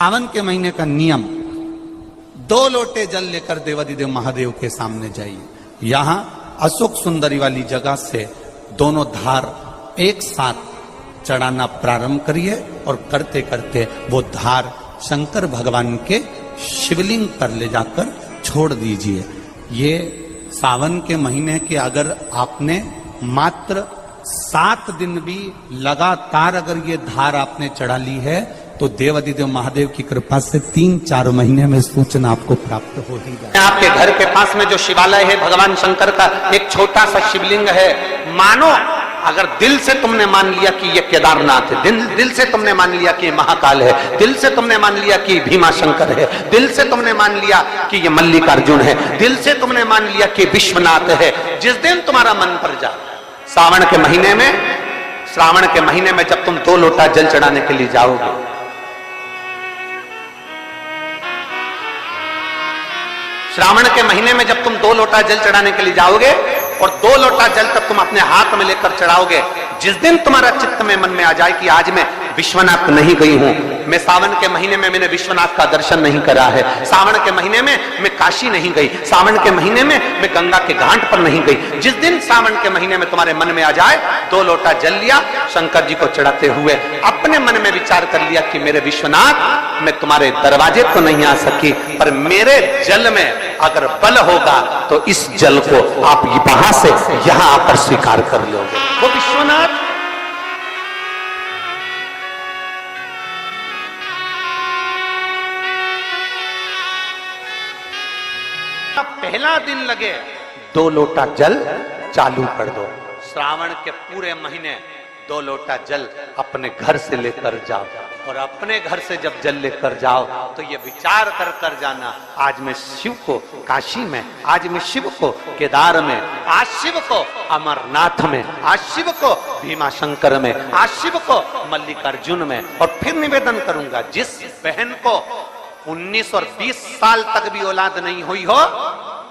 सावन के महीने का नियम, 2 लोटे जल लेकर देवाधिदेव महादेव के सामने जाइए। यहां अशोक सुंदरी वाली जगह से दोनों धार एक साथ चढ़ाना प्रारंभ करिए और करते करते वो धार शंकर भगवान के शिवलिंग पर ले जाकर छोड़ दीजिए। ये सावन के महीने के अगर आपने मात्र 7 दिन भी लगातार अगर ये धार आपने चढ़ा ली है तो देवाधिदेव महादेव की कृपा से 3-4 महीने में सूचना आपको प्राप्त हो ही जाए। आपके घर के पास में जो शिवालय है भगवान शंकर का एक छोटा सा शिवलिंग है, मानो अगर दिल से तुमने मान लिया कि ये केदारनाथ है, दिल से तुमने मान लिया कि ये महाकाल है, दिल से तुमने मान लिया कि भीमा शंकर है, दिल से तुमने मान लिया कि ये मल्लिकार्जुन है, दिल से तुमने मान लिया कि विश्वनाथ है। जिस दिन तुम्हारा मन पर जाए, श्रावण के महीने में जब तुम 2 लोटा जल चढ़ाने के लिए जाओगे, श्रावण के महीने में जब तुम 2 लोटा जल चढ़ाने के लिए जाओगे और 2 लोटा जल तक तुम अपने हाथ में लेकर चढ़ाओगे, जिस दिन तुम्हारा चित्त में मन में आ जाए कि आज मैं विश्वनाथ नहीं गई हूं, मैं सावन के महीने में मैंने विश्वनाथ का दर्शन नहीं करा है, सावन के महीने में मैं काशी नहीं गई, सावन के महीने में मैं गंगा के घाट पर नहीं गई, जिस दिन सावन के महीने में तुम्हारे मन में आ जाए 2 लोटा जल लिया, शंकर जी को चढ़ाते हुए अपने मन में विचार कर लिया कि मेरे विश्वनाथ, मैं तुम्हारे दरवाजे तो नहीं आ सकी, पर मेरे जल में अगर बल होगा तो इस जल को आप वहां से यहां आकर स्वीकार कर लोगे। वो विश्वनाथ पहला दिन लगे 2 लोटा जल चालू कर दो। श्रावण के पूरे महीने 2 लोटा जल अपने घर से लेकर जाओ और अपने घर से जब जल लेकर जाओ तो ये विचार कर कर जाना, आज मैं शिव को काशी में, आज मैं शिव को केदार में, आज शिव को अमरनाथ में, आज शिव को भीमा शंकर में, आज शिव को मल्लिकार्जुन में। और फिर निवेदन करूंगा, जिस बहन को 19 और 20 साल तक भी औलाद नहीं हुई हो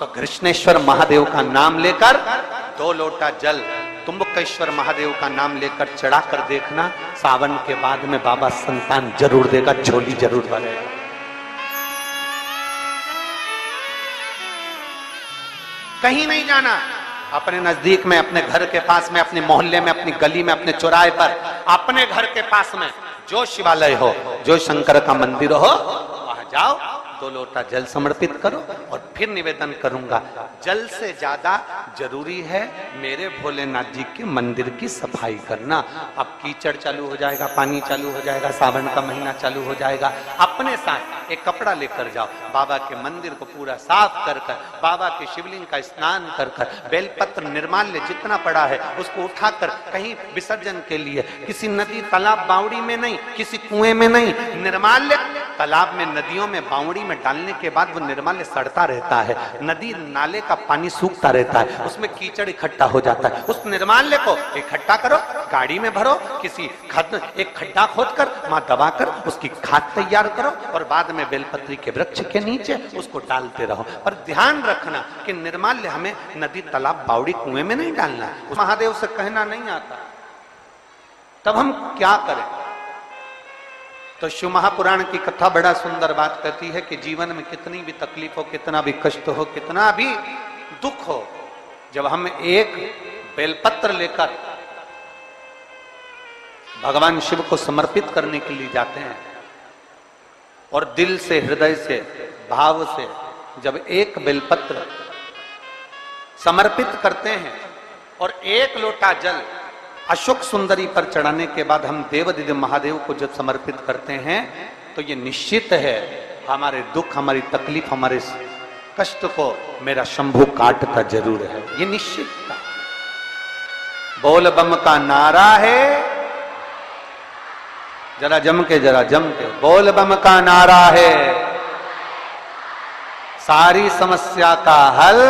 तो कृष्णेश्वर महादेव का नाम लेकर 2 लोटा जल तुम्बकेश्वर महादेव का नाम लेकर चढ़ा कर देखना, सावन के बाद में बाबा संतान जरूर देगा, झोली जरूर भरेगा। कहीं नहीं जाना, अपने नजदीक में, अपने घर के पास में, अपने मोहल्ले में, अपनी गली में, अपने चौराहे पर, अपने घर के पास में जो शिवालय हो, जो शंकर का मंदिर हो, वहां जाओ, 2 लोटा जल समर्पित करो और फिर निवेदन करूंगा, जल से ज्यादा जरूरी है मेरे भोलेनाथ जी के मंदिर की सफाई करना। अब कीचड़ चालू हो जाएगा, पानी चालू हो जाएगा, सावन का महीना चालू हो जाएगा, अपने साथ एक कपड़ा लेकर जाओ, बाबा के मंदिर को पूरा साफ कर कर, बाबा के शिवलिंग का स्नान कर कर, बेलपत्र निर्माल्य जितना पड़ा है उसको उठाकर कहीं विसर्जन के लिए, किसी नदी तालाब बावड़ी में नहीं, किसी कुएं में नहीं, निर्माल्य तालाब में, नदियों में, बावड़ी में डालने के बाद वो निर्माल्य सड़ता रहता है, नदी नाले का पानी सूखता रहता है, उसमें कीचड़ इकट्ठा हो जाता है। उस निर्माल्य को इकट्ठा करो, गाड़ी में भरो, किसी एक खड्डा खोदकर वहां दबाकर उसकी खाद तैयार करो और बाद में बेलपत्री के वृक्ष के नीचे उसको डालते रहो। पर ध्यान रखना कि निर्माल्य हमें नदी तालाब बावड़ी कुएं में नहीं डालना है, महादेव से कहना नहीं आता। तब हम क्या करें? तो शिव महापुराण की कथा बड़ा सुंदर बात कहती है कि जीवन में कितनी भी तकलीफ हो, कितना भी कष्ट हो, कितना भी दुख हो, जब हम एक बेलपत्र लेकर भगवान शिव को समर्पित करने के लिए जाते हैं और दिल से, हृदय से, भाव से जब एक बेलपत्र समर्पित करते हैं और 1 लोटा जल अशोक सुंदरी पर चढ़ाने के बाद हम देवाधिदेव महादेव को जब समर्पित करते हैं तो ये निश्चित है हमारे दुख, हमारी तकलीफ, हमारे कष्ट को मेरा शंभू काटता जरूर है, ये निश्चित था। बोल बम का नारा है, जरा जम के, बोल बम का नारा है, सारी समस्या का हल।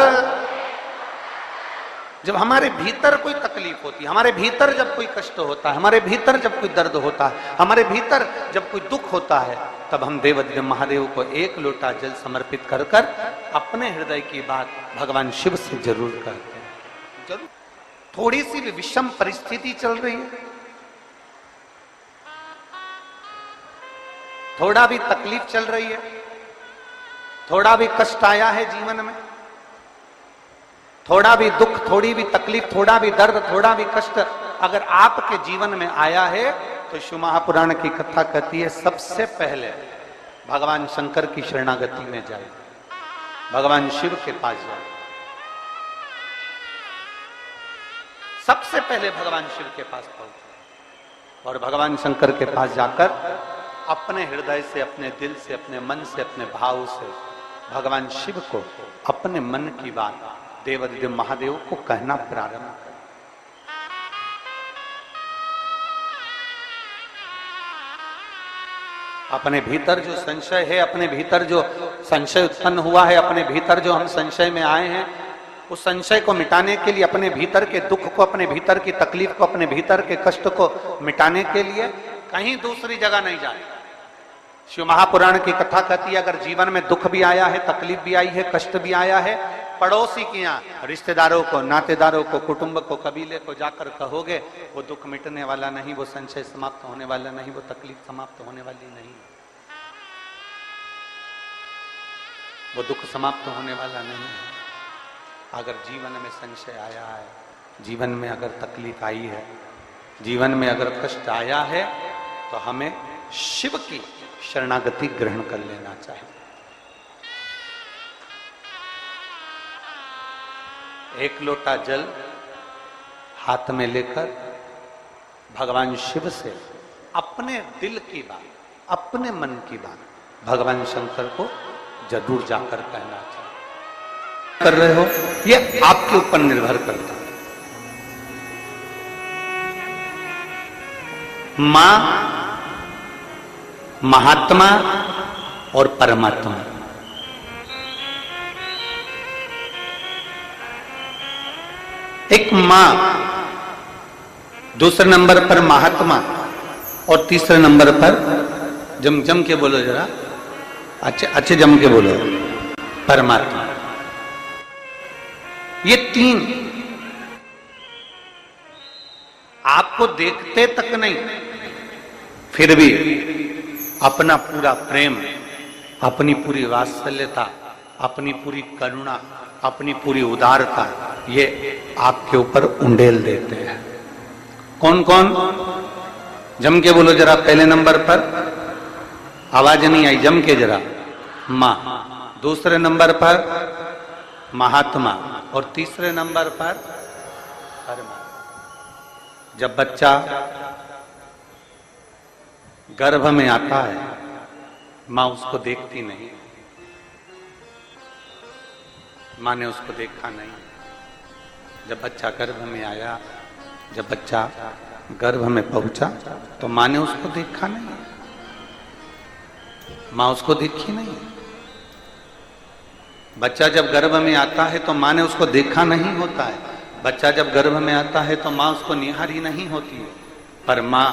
जब हमारे भीतर कोई तकलीफ होती है, हमारे भीतर जब कोई कष्ट होता है, हमारे भीतर जब कोई दर्द होता है, हमारे भीतर जब कोई दुख होता है, तब हम देवाधिदेव महादेव को 1 लोटा जल समर्पित कर कर अपने हृदय की बात भगवान शिव से जरूर करते हैं। जरूर थोड़ी सी भी विषम परिस्थिति चल रही है, थोड़ा भी तकलीफ चल रही है, थोड़ा भी कष्ट आया है जीवन में, थोड़ा भी दुख, थोड़ी भी तकलीफ, थोड़ा भी दर्द, थोड़ा भी कष्ट अगर आपके जीवन में आया है तो शिव महापुराण की कथा कहती है सबसे पहले भगवान शंकर की शरणागति में जाए, भगवान शिव के पास जाए। सबसे पहले भगवान शिव के पास पहुंचे और भगवान शंकर के पास जाकर अपने हृदय से, अपने दिल से, अपने मन से, अपने भाव से भगवान शिव को अपने मन की बात देवादिदेव महादेव को कहना प्रारंभ कर। अपने भीतर जो संशय है, अपने भीतर जो संशय उत्पन्न हुआ है, अपने भीतर जो हम संशय में आए हैं, उस संशय को मिटाने के लिए, अपने भीतर के दुख को, अपने भीतर की तकलीफ को, अपने भीतर के कष्ट को मिटाने के लिए कहीं दूसरी जगह नहीं जाए। शिव महापुराण की कथा कहती है अगर जीवन में दुख भी आया है, तकलीफ भी आई है, कष्ट भी आया है, पड़ोसी के यहाँ, रिश्तेदारों को, नातेदारों को, कुटुंब को, कबीले को जाकर कहोगे, वो दुख मिटने वाला नहीं, वो संशय समाप्त होने वाला नहीं, वो तकलीफ समाप्त होने वाली नहीं, वो दुख समाप्त होने वाला नहीं है। अगर जीवन में संशय आया है, जीवन में अगर तकलीफ आई है, जीवन में अगर कष्ट आया है, तो हमें शिव की शरणागति ग्रहण कर लेना चाहिए। एक लोटा जल हाथ में लेकर भगवान शिव से अपने दिल की बात, अपने मन की बात भगवान शंकर को जरूर जाकर कहना चाहिए। कर रहे हो ये आपके ऊपर निर्भर करता है। मां, महात्मा और परमात्मा, एक मां, दूसरे नंबर पर महात्मा और तीसरे नंबर पर जम के बोलो जरा, अच्छे जम के बोलो, परमात्मा। ये तीन आपको देखते तक नहीं, फिर भी अपना पूरा प्रेम, अपनी पूरी वात्सल्यता, अपनी पूरी करुणा, अपनी पूरी उदारता ये आपके ऊपर उंडेल देते हैं। कौन कौन? जम के बोलो जरा। पहले नंबर पर आवाज नहीं आई, जम के जरा। मां, दूसरे नंबर पर महात्मा और तीसरे नंबर पर परमात्मा। जब बच्चा गर्भ में आता है, मां उसको देखती नहीं, मां ने उसको देखा नहीं। जब बच्चा गर्भ में आया, जब बच्चा गर्भ में पहुंचा, तो मां ने उसको देखा नहीं, मां उसको देखी नहीं। बच्चा जब गर्भ में आता है तो मां ने उसको देखा नहीं होता है। बच्चा जब गर्भ में आता है तो मां उसको निहारी नहीं होती है, पर मां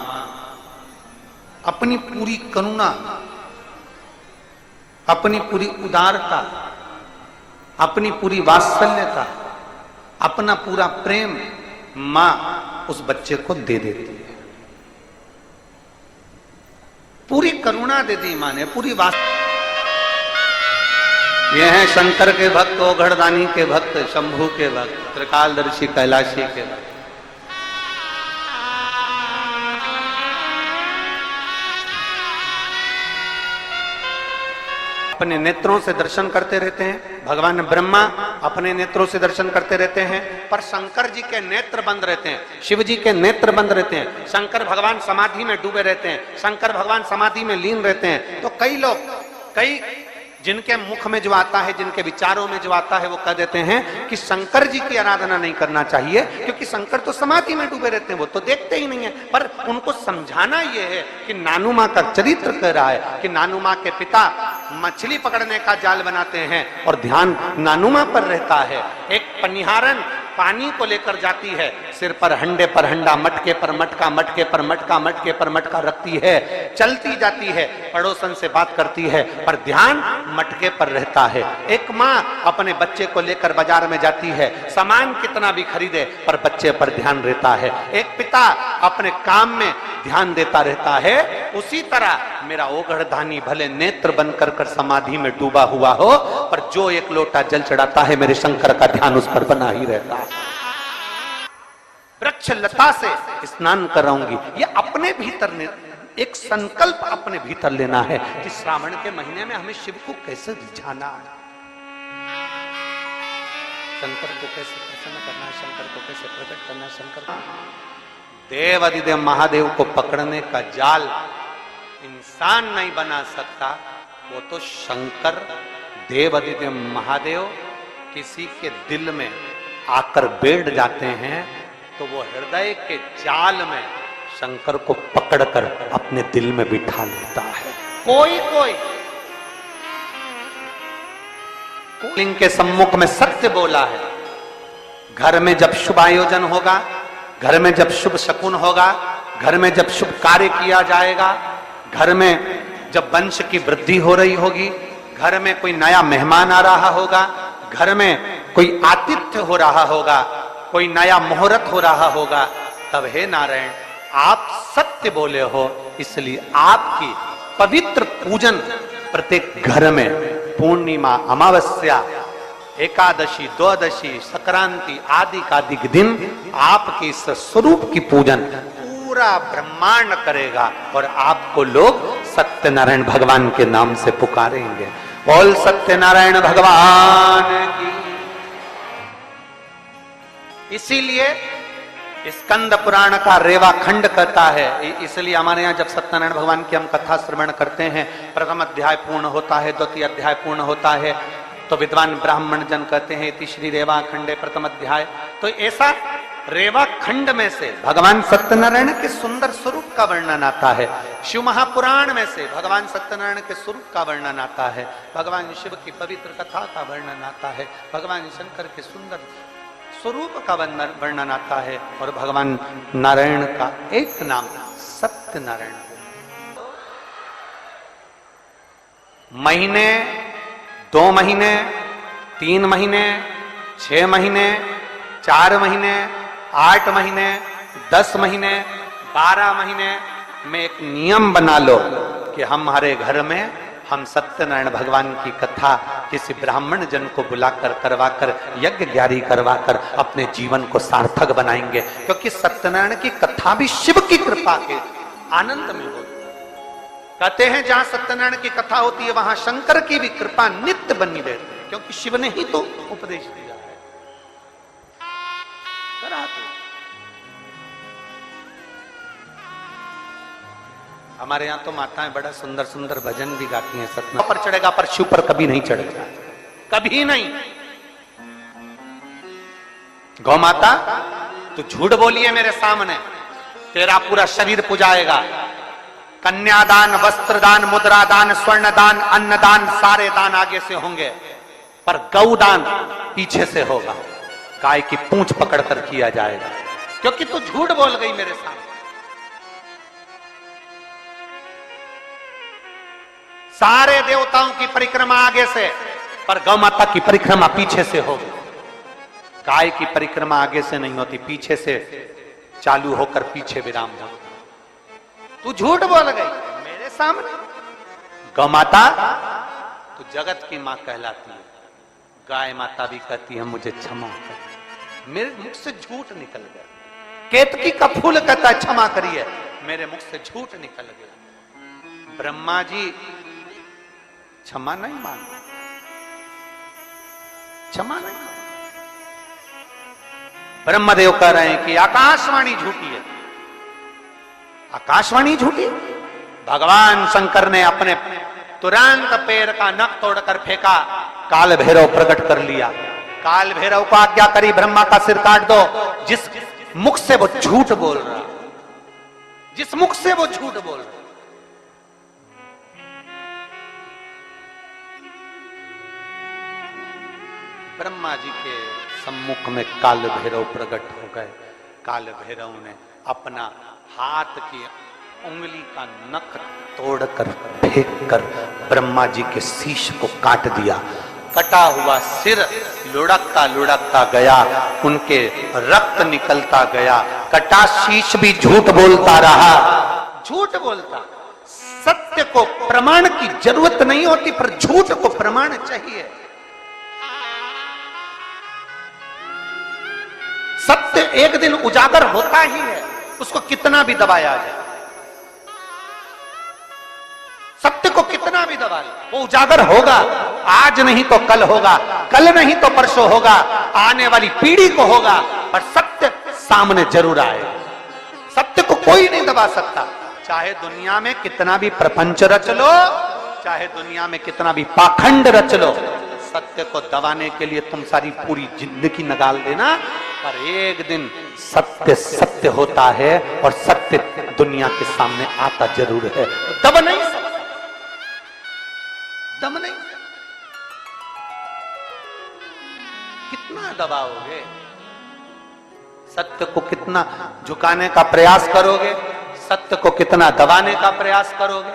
अपनी पूरी करुणा, अपनी पूरी उदारता, अपनी पूरी वात्सल्यता, अपना पूरा प्रेम मां उस बच्चे को दे देती है। पूरी करुणा दे दी मां ने, पूरी ये हैं शंकर के भक्त, ओघड़दानी के भक्त, शंभू के भक्त, त्रिकालदर्शी कैलाशी के भक्त। अपने नेत्रों से दर्शन करते रहते हैं। भगवान ब्रह्मा अपने नेत्रों से दर्शन करते रहते हैं, पर शंकर जी के नेत्र बंद रहते हैं, शिव जी के नेत्र बंद रहते हैं। शंकर भगवान समाधि में डूबे रहते हैं, शंकर भगवान समाधि में लीन रहते हैं। तो कई लोग, कई जिनके मुख में जो आता है, जिनके विचारों में जो आता है, वो कह देते हैं कि शंकर जी की आराधना नहीं करना चाहिए, क्योंकि शंकर तो समाधि में डूबे रहते हैं, वो तो देखते ही नहीं है। पर उनको समझाना ये है कि नानू मां का चरित्र कह रहा है कि नानू मां के पिता मछली पकड़ने का जाल बनाते हैं और ध्यान नानू मां पर रहता है। एक पनिहारन पानी को लेकर जाती है, सिर पर हंडे पर हंडा, मटके पर मटका, मटके पर मटका, मटके पर मटका रखती है, चलती जाती है, पड़ोसन से बात करती है, पर ध्यान मटके पर रहता है। एक माँ अपने बच्चे को लेकर बाजार में जाती है, सामान कितना भी खरीदे पर बच्चे पर ध्यान रहता है। एक पिता अपने काम में ध्यान देता रहता है। उसी तरह मेरा ओघड़धानी भले नेत्र बनकर कर समाधि में डूबा हुआ हो, पर जो एक लोटा जल चढ़ाता है मेरे शंकर का ध्यान उस पर बना ही रहता है। वृक्ष लता से स्नान कराऊंगी, ये अपने भीतर एक संकल्प अपने भीतर लेना है कि श्रावण के महीने में हमें शिव को कैसे रिझाना है, शंकर को कैसे प्रसन्न करना है, शंकर को कैसे प्रकट करना है। शंकर देव अधिदेव महादेव को पकड़ने का जाल इंसान नहीं बना सकता, वो तो शंकर देव अधिदेव महादेव किसी के दिल में आकर बैठ जाते हैं तो वो हृदय के जाल में शंकर को पकड़कर अपने दिल में बिठा लेता है। कोई कोई लिंग के सम्मुख में सत्य बोला है। घर में जब शुभ आयोजन होगा, घर में जब शुभ शकुन होगा, घर में जब शुभ कार्य किया जाएगा, घर में जब वंश की वृद्धि हो रही होगी, घर में कोई नया मेहमान आ रहा होगा, घर में कोई आतिथ्य हो रहा होगा, कोई नया मुहूर्त हो रहा होगा, तब हे नारायण आप सत्य बोले हो, इसलिए आपकी पवित्र पूजन प्रत्येक घर में पूर्णिमा, अमावस्या, एकादशी, द्वादशी, संक्रांति आदि का दिन आपके इस स्वरूप की पूजन पूरा ब्रह्मांड करेगा और आपको लोग सत्यनारायण भगवान के नाम से पुकारेंगे। बोल सत्यनारायण भगवान की। इसीलिए स्कंद पुराण का रेवा खंड कहता है, इसलिए हमारे यहाँ जब सत्यनारायण भगवान की हम कथा श्रवण करते हैं, प्रथम अध्याय पूर्ण होता है, द्वितीय अध्याय पूर्ण होता है, तो विद्वान ब्राह्मण जन कहते हैं इति श्री रेवा खंडे प्रथम अध्याय। तो ऐसा रेवा खंड में से भगवान सत्यनारायण के सुंदर स्वरूप का वर्णन आता है, शिव महापुराण में से भगवान सत्यनारायण के स्वरूप का वर्णन आता है, भगवान शिव की पवित्र कथा का वर्णन आता है, भगवान शंकर के सुंदर स्वरूप का वर्णन आता है, और भगवान नारायण का एक नाम सत्यनारायण। महीने 2 महीने, 3 महीने, 6 महीने, 4 महीने, 8 महीने, 10 महीने, 12 महीने में एक नियम बना लो कि हमारे घर में हम सत्यनारायण भगवान की कथा किसी ब्राह्मण जन को बुलाकर करवाकर यज्ञ ग्यारी करवाकर अपने जीवन को सार्थक बनाएंगे, क्योंकि सत्यनारायण की कथा भी शिव की कृपा के आनंद में होती। कहते हैं जहां सत्यनारायण की कथा होती है वहां शंकर की भी कृपा नित्य बनी रहती है, क्योंकि शिव ने ही तो उपदेश दिया है। हमारे यहाँ तो माताएं बड़ा सुंदर सुंदर भजन भी गाती हैं। सतना पर चढ़ेगा पर शिव पर कभी नहीं चढ़ेगा, कभी नहीं। गौ माता तू झूठ बोली है मेरे सामने, तेरा पूरा शरीर पुजाएगा। कन्यादान, वस्त्रदान, मुद्रादान, स्वर्णदान, अन्नदान, सारे दान आगे से होंगे, पर गौदान पीछे से होगा। गाय की पूंछ पकड़कर किया जाएगा, क्योंकि तू झूठ बोल गई मेरे सामने। सारे देवताओं की परिक्रमा आगे से, पर गौ माता की परिक्रमा पीछे से होगी। गाय की परिक्रमा आगे से नहीं होती, पीछे से चालू होकर पीछे विराम हो। तू झूठ बोल गई मेरे सामने। गौ माता तू जगत की मां कहलाती है। गाय माता भी कहती है मुझे क्षमा कर, मेरे मुख से झूठ निकल गया। केतकी का फूल कहता है क्षमा करिए, मेरे मुख से झूठ निकल गया। ब्रह्मा जी क्षमा नहीं मांगे, क्षमा नहीं मांगे। ब्रह्मदेव कह रहे हैं कि आकाशवाणी झूठी है। आकाशवाणी झूठी? भगवान शंकर ने अपने तुरंत पैर का नख तोड़कर फेंका, काल भैरव प्रकट कर लिया। काल भैरव को आज्ञा करी ब्रह्मा का सिर काट दो। जिस मुख से वो झूठ बोल रहा, जिस मुख से वो झूठ बोल रहा, ब्रह्मा जी के सम्मुख में काल भैरव प्रकट हो गए। काल भैरव ने अपना हाथ की उंगली का नख तोड़कर फेंक कर ब्रह्मा जी के शीश को काट दिया। कटा हुआ सिर लुढ़कता लुढ़कता गया, उनके रक्त निकलता गया। कटा शीश भी झूठ बोलता रहा, झूठ बोलता। सत्य को प्रमाण की जरूरत नहीं होती, पर झूठ को प्रमाण चाहिए। सत्य एक दिन उजागर होता ही है, उसको कितना भी दबाया जाए। सत्य को कितना भी दबा ले, वो उजागर होगा। आज नहीं तो कल होगा, कल नहीं तो परसों होगा, आने वाली पीढ़ी को होगा, पर सत्य सामने जरूर आएगा। सत्य को कोई नहीं दबा सकता। चाहे दुनिया में कितना भी प्रपंच रच लो, चाहे दुनिया में कितना भी पाखंड रच लो, सत्य को दबाने के लिए तुम सारी पूरी जिंदगी निकाल देना, पर एक दिन सत्य सत्य होता है और सत्य दुनिया के सामने आता जरूर है। दब नहीं सकता, दम नहीं। कितना दबाओगे? सत्य को कितना झुकाने का प्रयास करोगे? सत्य को कितना दबाने का प्रयास करोगे?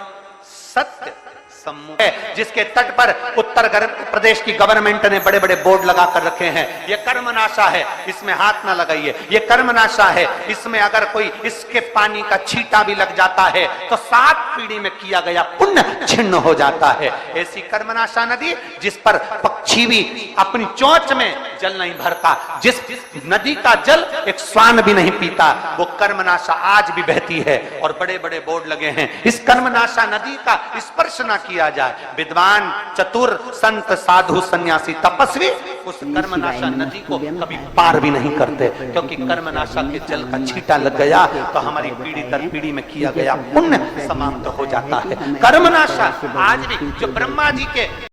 सत्य सम्मुख है, जिसके तट पर उत्तर प्रदेश की गवर्नमेंट ने बड़े बड़े बोर्ड लगा कर रखे हैं। ये कर्मनाशा है, इसमें हाथ ना लगाइए। ये कर्मनाशा है, इसमें अगर कोई इसके पानी का छींटा भी लग जाता है तो 7 पीढ़ी में किया गया पुण्य छिन्न हो जाता है। ऐसी कर्मनाशा नदी जिस पर पक्षी भी अपनी चोंच में जल नहीं भरता, जिस नदी का जल एक श्वान भी नहीं पीता, वो कर्मनाशा आज भी बहती है और बड़े बड़े बोर्ड लगे हैं। इस कर्मनाशा नदी का स्पर्श ना किया जाए। विद्वान, चतुर, संत, साधु, सन्यासी, तपस्वी उस कर्मनाशा नदी को कभी पार भी नहीं करते, क्योंकि कर्मनाशा के जल का छींटा लग गया तो हमारी पीढ़ी दर पीढ़ी में किया गया पुण्य समाप्त हो जाता है। कर्मनाशा आज भी जो ब्रह्मा जी के